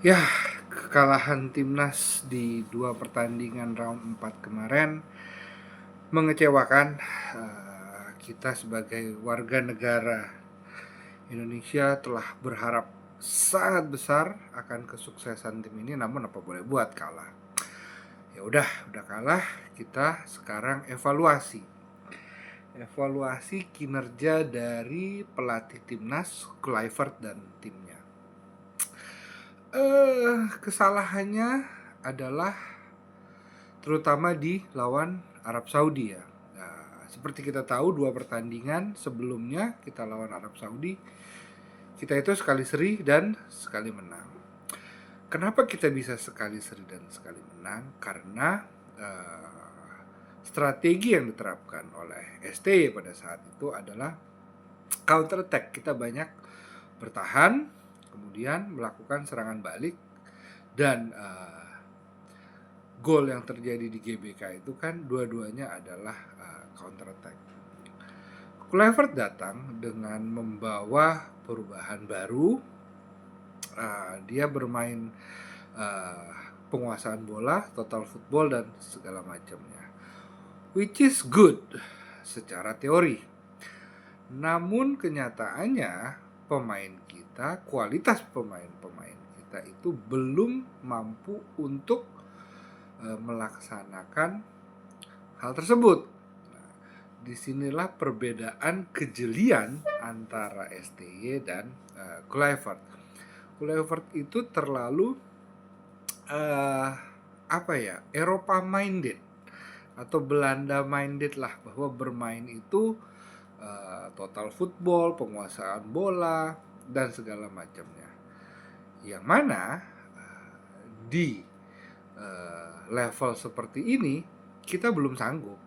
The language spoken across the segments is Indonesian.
Ya, kekalahan timnas di dua pertandingan round 4 kemarin mengecewakan. Kita sebagai warga negara Indonesia telah berharap sangat besar akan kesuksesan tim ini, namun apa boleh buat, kalah. Ya udah kalah. Kita sekarang evaluasi kinerja dari pelatih timnas Kluivert dan timnya. Kesalahannya adalah terutama di lawan Arab Saudi ya. Nah, seperti kita tahu, dua pertandingan sebelumnya kita lawan Arab Saudi, kita itu sekali seri dan sekali menang. Kenapa kita bisa sekali seri dan sekali menang? Karena strategi yang diterapkan oleh STY pada saat itu adalah counter attack. Kita banyak bertahan, kemudian melakukan serangan balik, dan gol yang terjadi di GBK itu kan dua-duanya adalah counter attack. Kluivert datang dengan membawa perubahan baru. Dia bermain penguasaan bola, total football, dan segala macamnya, which is good secara teori. Namun kenyataannya kualitas pemain-pemain kita itu belum mampu untuk melaksanakan hal tersebut. Nah, disinilah perbedaan kejelian antara STY dan Kluivert. Kluivert itu terlalu Eropa minded atau Belanda minded lah, bahwa bermain itu total football, penguasaan bola, dan segala macamnya. Yang mana di level seperti ini kita belum sanggup.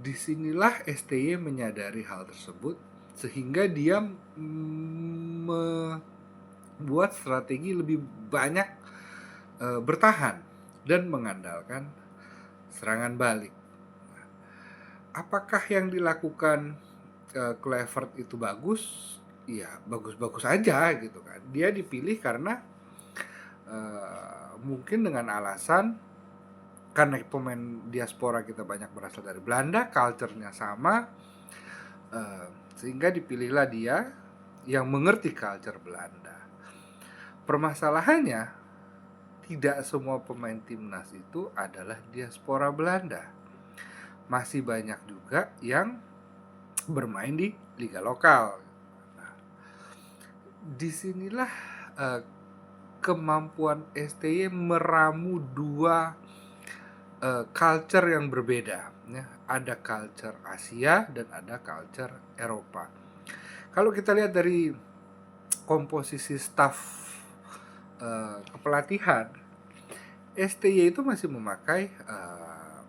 Disinilah STY menyadari hal tersebut, sehingga dia membuat strategi lebih banyak bertahan dan mengandalkan serangan balik. Apakah yang dilakukan Kluivert itu bagus? Ya bagus-bagus aja gitu kan. Dia dipilih karena mungkin dengan alasan karena pemain diaspora kita banyak berasal dari Belanda, culture-nya sama, sehingga dipilihlah dia yang mengerti culture Belanda. Permasalahannya, tidak semua pemain timnas itu adalah diaspora Belanda. Masih banyak juga yang bermain di liga lokal. Nah, disinilah kemampuan STY meramu dua culture yang berbeda ya. Ada culture Asia dan ada culture Eropa. Kalau kita lihat dari komposisi staf kepelatihan, STY itu masih memakai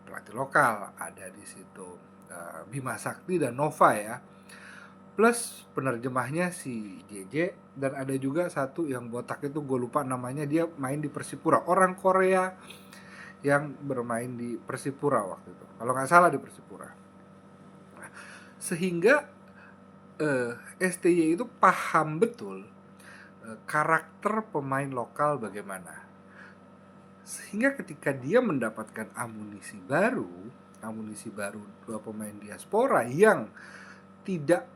pelatih lokal. Ada di situ Bima Sakti dan Nova ya, plus penerjemahnya si JJ, dan ada juga satu yang botak itu gue lupa namanya, dia main di Persipura, orang Korea yang bermain di Persipura waktu itu, kalau nggak salah di Persipura. Sehingga STY itu paham betul karakter pemain lokal bagaimana, sehingga ketika dia mendapatkan amunisi baru dua pemain diaspora yang tidak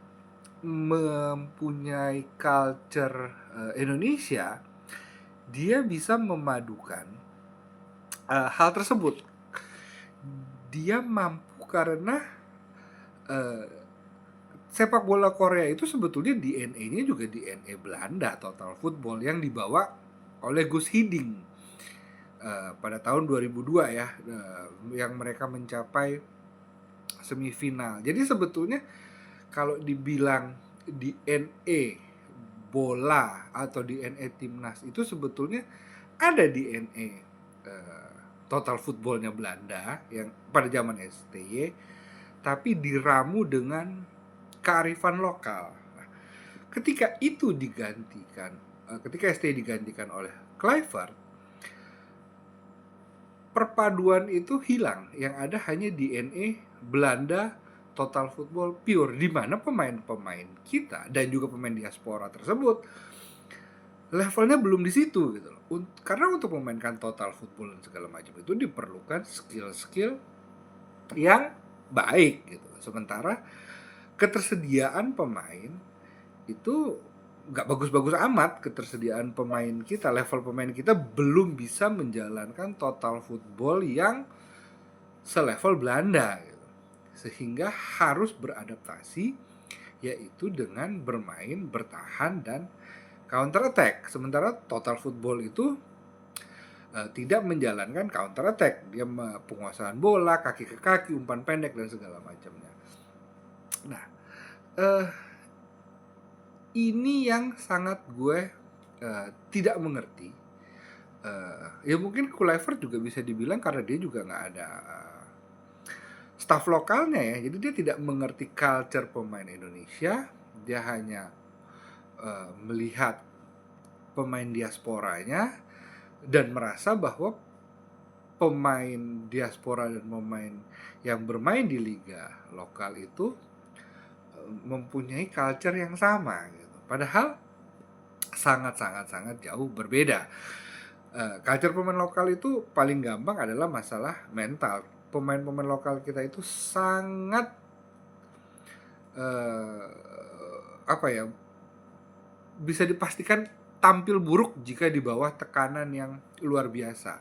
mempunyai culture Indonesia, dia bisa memadukan hal tersebut. Dia mampu karena sepak bola Korea itu sebetulnya DNA-nya juga DNA Belanda, total football, yang dibawa oleh Gus Hiddink pada tahun 2002 ya, yang mereka mencapai semifinal. Jadi sebetulnya kalau dibilang DNA bola atau DNA timnas itu sebetulnya ada DNA total footballnya Belanda yang pada zaman STY, tapi diramu dengan kearifan lokal. Nah, ketika itu digantikan, ketika STY digantikan oleh Kluivert, perpaduan itu hilang. Yang ada hanya DNA Belanda total football pure, di mana pemain-pemain kita dan juga pemain diaspora tersebut levelnya belum di situ gitu loh. Karena untuk memainkan total football dan segala macam itu diperlukan skill-skill yang baik gitu. Sementara ketersediaan pemain itu nggak bagus-bagus amat. Ketersediaan pemain kita, level pemain kita belum bisa menjalankan total football yang selevel Belanda gitu. Sehingga harus beradaptasi, yaitu dengan bermain, bertahan, dan counter attack. Sementara total football itu tidak menjalankan counter attack. Dia penguasaan bola, kaki ke kaki, umpan pendek, dan segala macamnya. Nah, ini yang sangat gue tidak mengerti. Ya mungkin Kluivert juga bisa dibilang karena dia juga nggak ada staff lokalnya ya, jadi dia tidak mengerti culture pemain Indonesia. Dia hanya melihat pemain diasporanya dan merasa bahwa pemain diaspora dan pemain yang bermain di liga lokal itu mempunyai culture yang sama gitu. Padahal sangat jauh berbeda. Culture pemain lokal itu paling gampang adalah masalah mental. Pemain-pemain lokal kita itu sangat apa ya, bisa dipastikan tampil buruk jika di bawah tekanan yang luar biasa.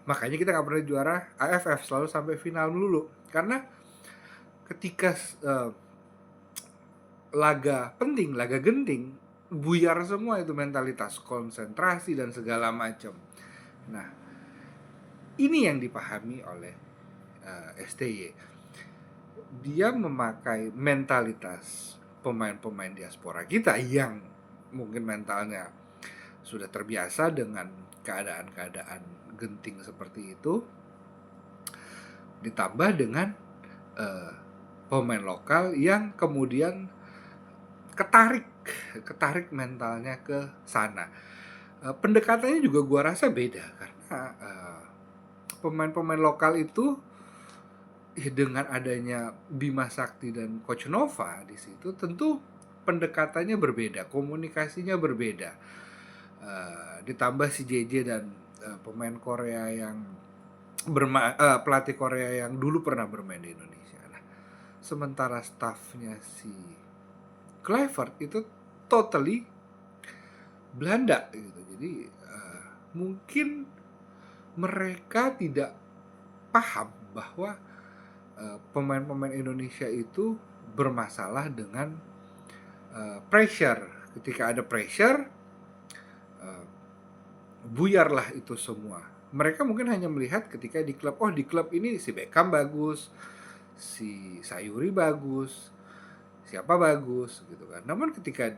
Makanya kita nggak pernah juara AFF, selalu sampai final melulu. Karena ketika laga penting, laga genting, buyar semua itu mentalitas, konsentrasi, dan segala macam. Nah, ini yang dipahami oleh STY. Dia memakai mentalitas pemain-pemain diaspora kita yang mungkin mentalnya sudah terbiasa dengan keadaan-keadaan genting seperti itu, ditambah dengan pemain lokal yang kemudian ketarik mentalnya ke sana. Pendekatannya juga gua rasa beda karena pemain-pemain lokal itu dengan adanya Bima Sakti dan Coach Nova di situ tentu pendekatannya berbeda, komunikasinya berbeda. Ditambah si JJ dan pemain Korea yang pelatih Korea yang dulu pernah bermain di Indonesia. Nah, sementara staffnya si Kluivert itu totally Belanda gitu. Jadi mungkin mereka tidak paham bahwa pemain-pemain Indonesia itu bermasalah dengan pressure. Ketika ada pressure, buyarlah itu semua. Mereka mungkin hanya melihat ketika di klub, oh di klub ini si Beckham bagus, si Sayuri bagus, siapa bagus gitu kan. Namun ketika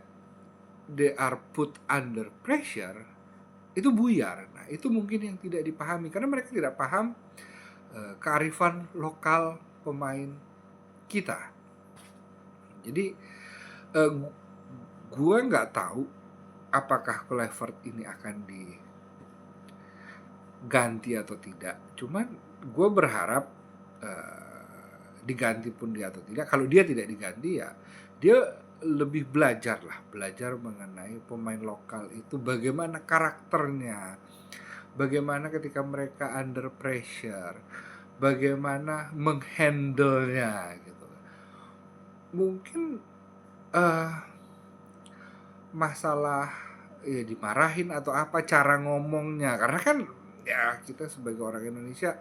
they are put under pressure, itu buyar. Nah, itu mungkin yang tidak dipahami karena mereka tidak paham kearifan lokal pemain kita. Jadi gue nggak tahu apakah Kluivert ini akan diganti atau tidak. Cuman gue berharap diganti pun dia atau tidak. Kalau dia tidak diganti ya dia lebih belajar mengenai pemain lokal itu, bagaimana karakternya, bagaimana ketika mereka under pressure, bagaimana menghandle-nya gitu. Mungkin masalah ya dimarahin atau apa cara ngomongnya, karena kan ya kita sebagai orang Indonesia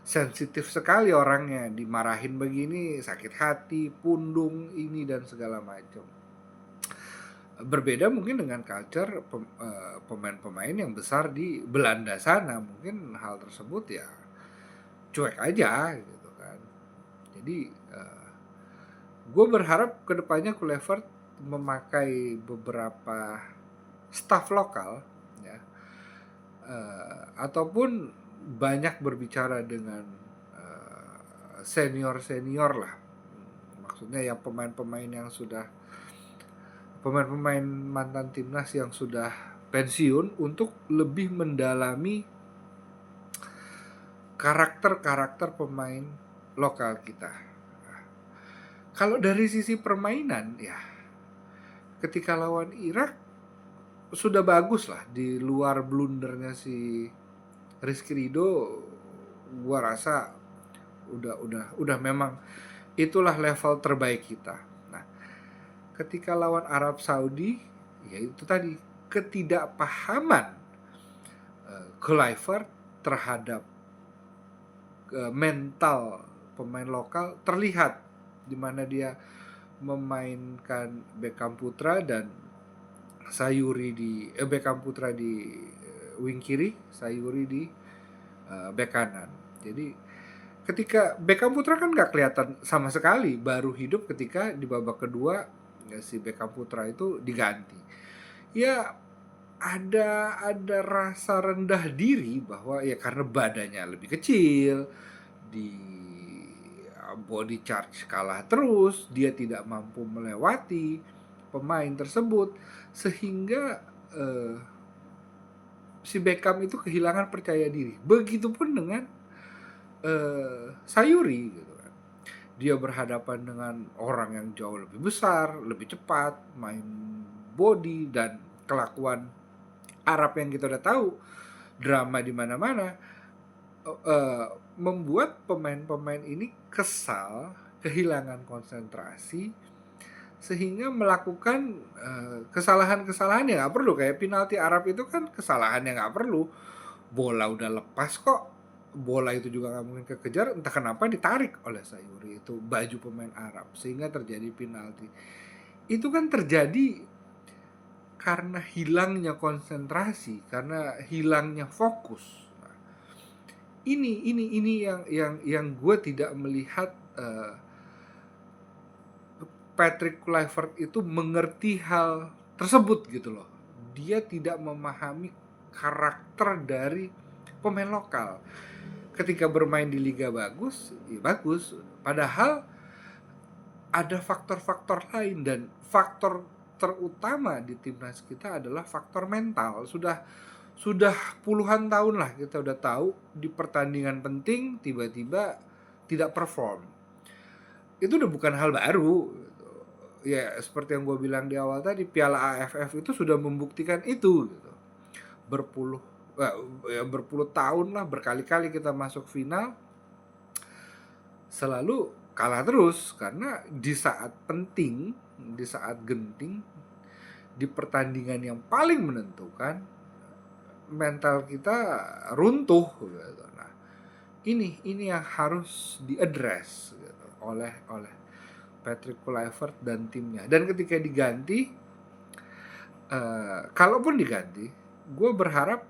sensitif sekali orangnya, dimarahin begini sakit hati, pundung ini dan segala macam. Berbeda mungkin dengan culture pemain-pemain yang besar di Belanda sana, mungkin hal tersebut ya cuek aja gitu kan. Jadi gue berharap kedepannya Kluivert memakai beberapa staff lokal ya, ataupun banyak berbicara dengan senior lah, maksudnya yang pemain-pemain mantan timnas yang sudah pensiun, untuk lebih mendalami karakter pemain lokal kita. Kalau dari sisi permainan ya, ketika lawan Irak sudah bagus lah di luar blundernya si Rizky Ridho. Gua rasa udah memang itulah level terbaik kita. Nah, ketika lawan Arab Saudi, ya itu tadi ketidakpahaman Kluivert terhadap mental pemain lokal terlihat, di mana dia memainkan Beckham Putra dan Sayuri di Beckham Putra di wing kiri, Sayuri di back kanan. Jadi ketika Beckham Putra kan nggak kelihatan sama sekali, baru hidup ketika di babak kedua ya, si Beckham Putra itu diganti. Ya ada rasa rendah diri bahwa ya karena badannya lebih kecil, di body charge kalah terus, dia tidak mampu melewati pemain tersebut, sehingga si Beckham itu kehilangan percaya diri. Begitupun dengan Sayuri gitu kan. Dia berhadapan dengan orang yang jauh lebih besar, lebih cepat, main body dan kelakuan Arab yang kita udah tahu, drama di mana-mana, membuat pemain-pemain ini kesal, kehilangan konsentrasi, sehingga melakukan kesalahan-kesalahan yang nggak perlu. Kayak penalti Arab itu kan kesalahan yang nggak perlu. Bola udah lepas kok, bola itu juga nggak mungkin kekejar, entah kenapa ditarik oleh Sayuri itu baju pemain Arab sehingga terjadi penalti. Itu kan terjadi karena hilangnya konsentrasi, karena hilangnya fokus. Nah, ini yang gue tidak melihat Patrick Kluivert itu mengerti hal tersebut gitu loh. Dia tidak memahami karakter dari pemain lokal. Ketika bermain di liga bagus, ya bagus. Padahal ada faktor-faktor lain, dan faktor terutama di timnas kita adalah faktor mental. Sudah puluhan tahun lah kita udah tahu di pertandingan penting tiba-tiba tidak perform. Itu udah bukan hal baru. Ya seperti yang gue bilang di awal tadi, Piala AFF itu sudah membuktikan itu gitu. Berpuluh tahun lah, berkali-kali kita masuk final selalu kalah terus, karena di saat penting, di saat genting, di pertandingan yang paling menentukan, mental kita runtuh gitu. Nah, ini yang harus diadres gitu, oleh Patrick Kluivert dan timnya. Dan ketika diganti, kalaupun diganti, gue berharap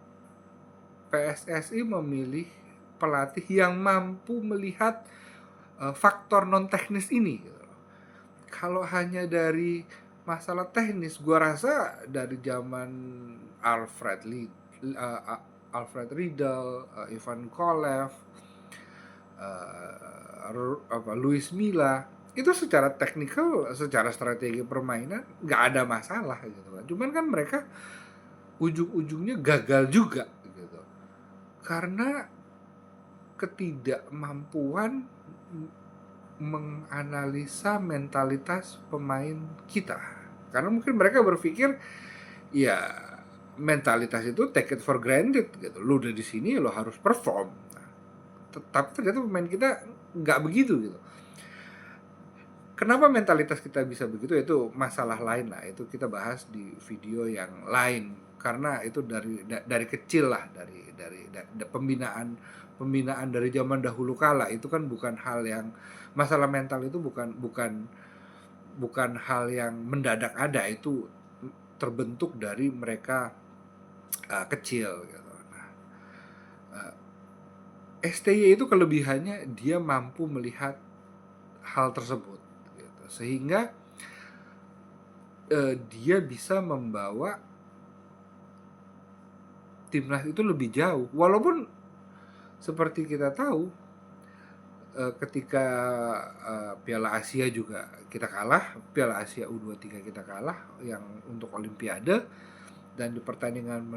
PSSI memilih pelatih yang mampu melihat faktor non teknis ini gitu. Kalau hanya dari masalah teknis, gue rasa dari zaman Alfred Riedel, Ivan Kolev, Luis Milla, itu secara teknikal, secara strategi permainan nggak ada masalah gitu kan. Cuman kan mereka ujung-ujungnya gagal juga gitu, karena ketidakmampuan menganalisa mentalitas pemain kita. Karena mungkin mereka berpikir ya mentalitas itu take it for granted gitu. Lu udah di sini lo harus perform. Nah, tapi ternyata pemain kita nggak begitu gitu. Kenapa mentalitas kita bisa begitu? Itu masalah lain lah. Itu kita bahas di video yang lain. Karena itu dari kecil lah, dari pembinaan dari zaman dahulu kala. Itu kan bukan hal yang, masalah mental itu bukan hal yang mendadak ada. Itu terbentuk dari mereka kecil gitu. Nah, STY itu kelebihannya dia mampu melihat hal tersebut gitu. Sehingga dia bisa membawa timnas itu lebih jauh. Walaupun seperti kita tahu ketika Piala Asia juga kita kalah, Piala Asia U23 kita kalah yang untuk Olimpiade, dan di pertandingan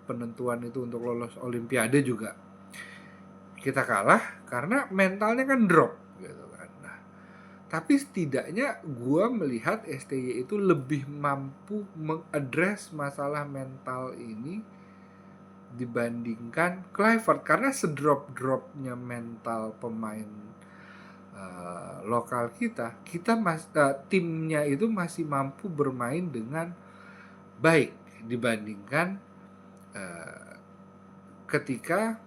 penentuan itu untuk lolos Olimpiade juga kita kalah karena mentalnya kan drop gitu kan. Nah, Tapi setidaknya gue melihat STY itu lebih mampu mengadres masalah mental ini dibandingkan Kluivert, karena sedrop-dropnya mental pemain lokal timnya itu masih mampu bermain dengan baik dibandingkan ketika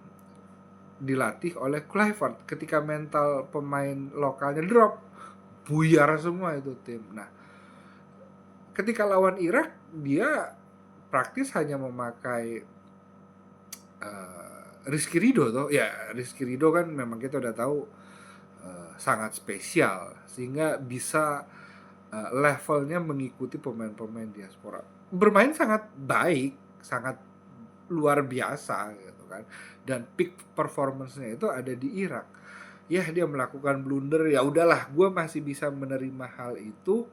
dilatih oleh Kluivert. Ketika mental pemain lokalnya drop, buyar semua itu tim. Nah, ketika lawan Irak dia praktis hanya memakai Rizky Ridho toh. Ya, Rizky Ridho kan memang kita udah tahu sangat spesial sehingga bisa levelnya mengikuti pemain-pemain diaspora. Bermain sangat baik, sangat luar biasa gitu kan. Dan peak performance-nya itu ada di Irak. Ya, dia melakukan blunder, ya udahlah, gue masih bisa menerima hal itu.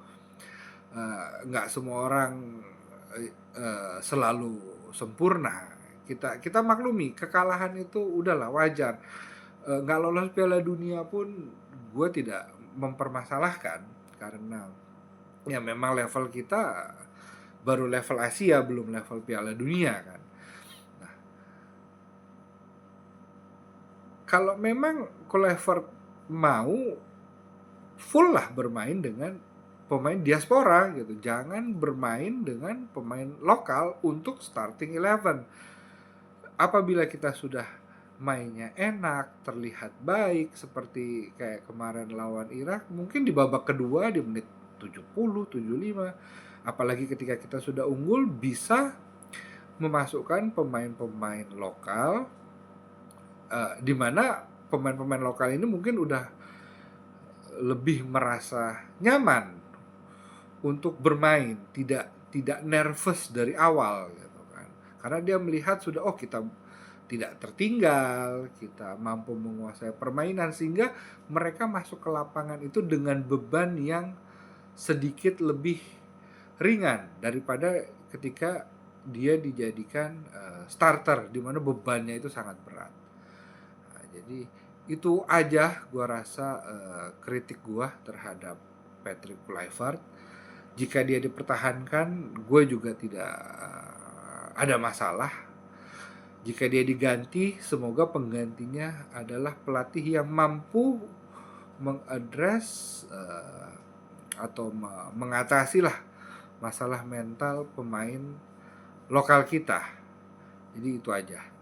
Nggak semua orang selalu sempurna. Kita maklumi kekalahan itu udahlah, wajar. Nggak lolos Piala Dunia pun gue tidak mempermasalahkan, karena ya memang level kita baru level Asia, belum level Piala Dunia kan. Nah, kalau memang Kluivert mau, full lah bermain dengan pemain diaspora gitu, jangan bermain dengan pemain lokal untuk starting 11. Apabila kita sudah mainnya enak, terlihat baik seperti kayak kemarin lawan Irak, mungkin di babak kedua di menit 70, 75, apalagi ketika kita sudah unggul, bisa memasukkan pemain-pemain lokal, di mana pemain-pemain lokal ini mungkin udah lebih merasa nyaman untuk bermain, tidak nervous dari awal gitu kan. Karena dia melihat sudah, oh kita tidak tertinggal, kita mampu menguasai permainan, sehingga mereka masuk ke lapangan itu dengan beban yang sedikit lebih ringan daripada ketika dia dijadikan starter, di mana bebannya itu sangat berat. Nah, jadi itu aja gua rasa kritik gua terhadap Patrick Kluivert. Jika dia dipertahankan, gue juga tidak ada masalah. Jika dia diganti, semoga penggantinya adalah pelatih yang mampu mengadres atau mengatasi lah masalah mental pemain lokal kita. Jadi itu aja.